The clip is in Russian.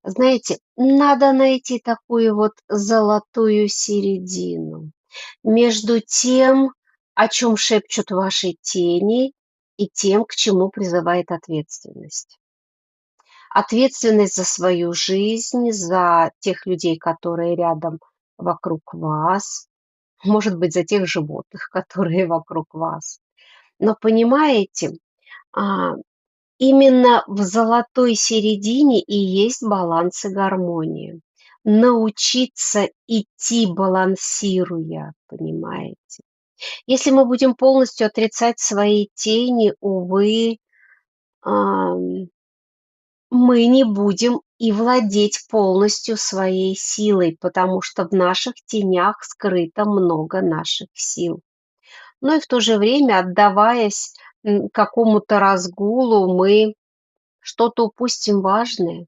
Знаете, надо найти такую вот золотую середину между тем, о чем шепчут ваши тени, и тем, к чему призывает ответственность. Ответственность за свою жизнь, за тех людей, которые рядом вокруг вас, может быть, за тех животных, которые вокруг вас. Но понимаете, а, именно в золотой середине и есть баланс и гармония. Научиться идти балансируя, понимаете? Если мы будем полностью отрицать свои тени, увы, ам, мы не будем и владеть полностью своей силой, потому что в наших тенях скрыто много наших сил. Но и в то же время, отдаваясь какому-то разгулу, мы что-то упустим важное.